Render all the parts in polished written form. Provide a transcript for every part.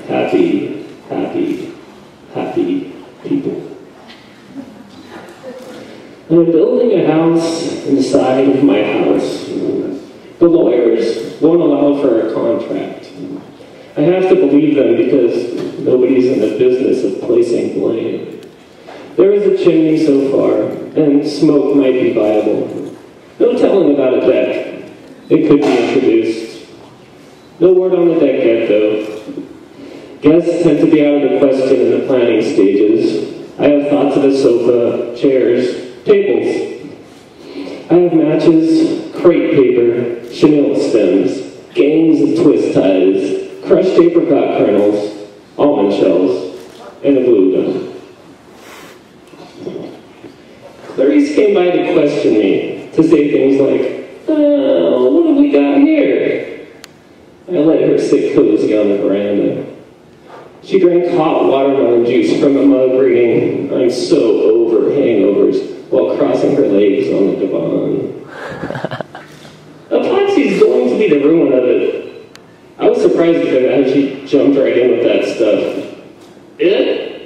Happy, happy, happy people. I'm building a house inside of my house. The lawyers won't allow for a contract. I have to believe them because nobody's in the business of placing blame. There is a chimney so far, and smoke might be viable. No telling about a deck. It could be introduced. No word on the deck yet, though. Guests tend to be out of the question in the planning stages. I have thoughts of a sofa, chairs, tables. I have matches, crepe paper, chenille stems, gangs of twist ties, crushed apricot kernels, almond shells, and a glue gun. Clarice came by to question me, to say things like, "Oh, what have we got here?" I let her sit cozy on the veranda. She drank hot watermelon juice from a mug reading, "I'm so over hangovers," while crossing her legs on the divan. Epoxy's going to be the ruin of it. I was surprised at how she jumped right in with that stuff. It?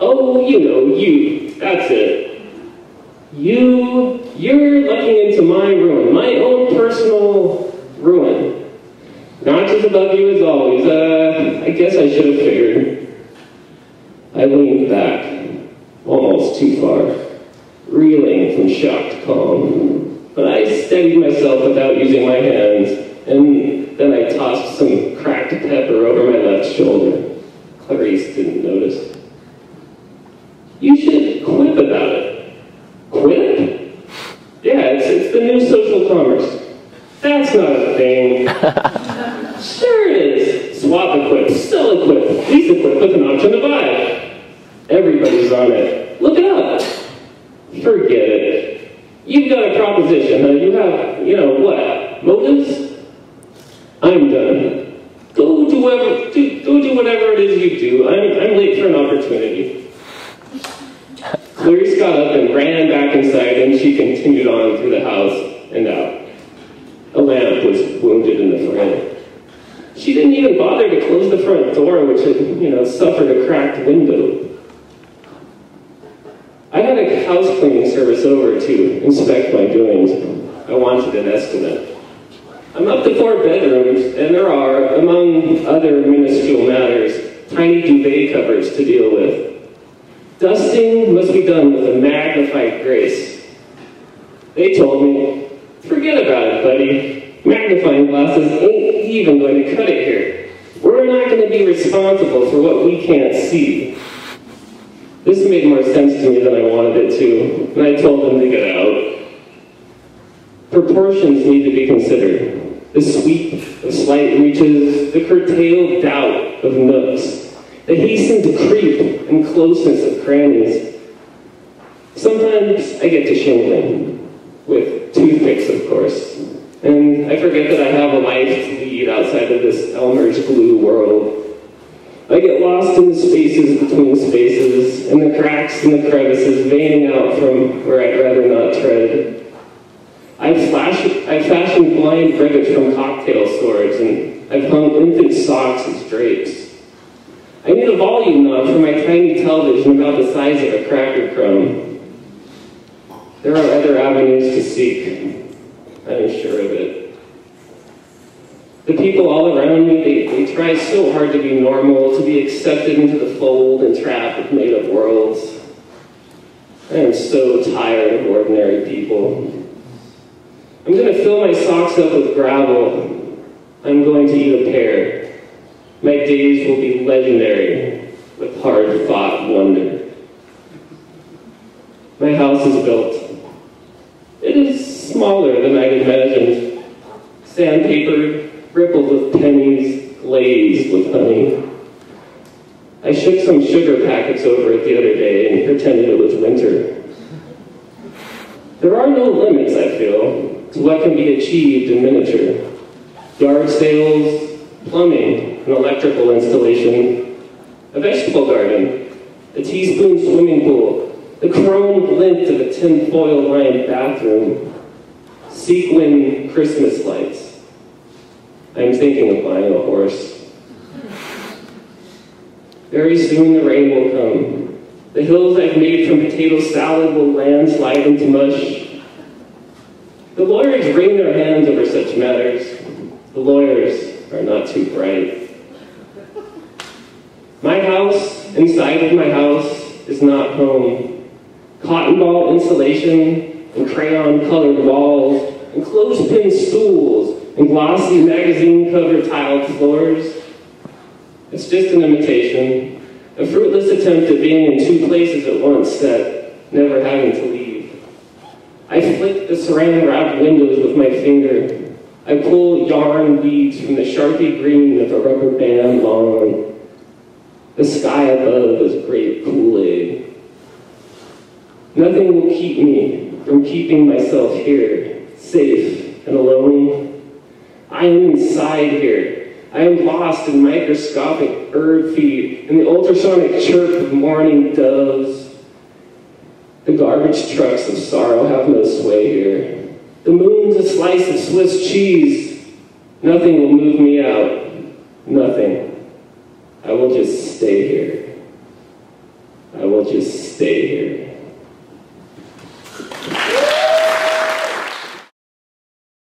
Oh, you know, you. That's it. You're looking into my ruin, my own personal ruin. Notches above you as always. I guess I should have figured. I leaned back, almost too far, reeling from shocked calm. But I steadied myself without using my hands, and then I tossed some cracked pepper over my left shoulder. Clarice didn't notice. "You should quip about it." Quip? Yeah, it's the new social commerce. That's not a thing. Sure it is. Swap a quip, sell a quip, lease a quip with an option to buy. Everybody's on it. Look it up. Forget it. You've got a proposition. You have, what? Motives? I'm done. Go do whatever it is you do. I'm late for an opportunity. Clarice got up and ran back inside, and she continued on through the house and out. A lamp was wounded in the front. She didn't even bother to close the front door, which had, suffered a cracked window. I had a house cleaning service over to inspect my doings. I wanted an estimate. I'm up to 4 bedrooms, and there are, among other minuscule matters, tiny duvet covers to deal with. Dusting must be done with a magnified grace. They told me, "Forget about it, buddy. Magnifying glasses ain't even going to cut it here. We're not going to be responsible for what we can't see." This made more sense to me than I wanted it to, and I told them to get out. Proportions need to be considered. The sweep of slight reaches, the curtailed doubt of nooks, the hastened creep and closeness of crannies. Sometimes I get to shingling, with toothpicks, of course, and I forget that I have a life to lead outside of this Elmer's glue world. I get lost in the spaces between spaces, and the cracks and the crevices veining out from where I'd rather not tread. I've fashioned blind rivets from cocktail swords, and I've hung infant socks as drapes. I need a volume knob for my tiny television about the size of a cracker crumb. There are other avenues to seek. I'm sure of it. The people all around me, they try so hard to be normal, to be accepted into the fold and trap of made-up worlds. I am so tired of ordinary people. I'm going to fill my socks up with gravel. I'm going to eat a pear. My days will be legendary with hard-fought wonder. My house is built. It is smaller than I'd imagined. Sandpapered, rippled with pennies, glazed with honey. I shook some sugar packets over it the other day and pretended it was winter. There are no limits, I feel, to what can be achieved in miniature. Yard sales, plumbing, an electrical installation, a vegetable garden, a teaspoon swimming pool, the chrome glint of a tinfoil-lined bathroom, sequin Christmas lights. I'm thinking of buying a horse. Very soon the rain will come. The hills I've made from potato salad will landslide into mush. The lawyers wring their hands over such matters. The lawyers are not too bright. My house, inside of my house, is not home. Cotton ball insulation and crayon-colored walls and clothespin stools and glossy magazine-covered tiled floors. It's just an imitation, a fruitless attempt at being in two places at once that never having to leave. I flick the saran-wrapped windows with my finger. I pull yarn beads from the Sharpie green of a rubber band lawn. The sky above is grape Kool-Aid. Nothing will keep me from keeping myself here, safe and alone. I am inside here. I am lost in microscopic bird feed and the ultrasonic chirp of morning doves. The garbage trucks of sorrow have no sway here. The moon's a slice of Swiss cheese. Nothing will move me out. Nothing. I will just stay here. I will just stay here.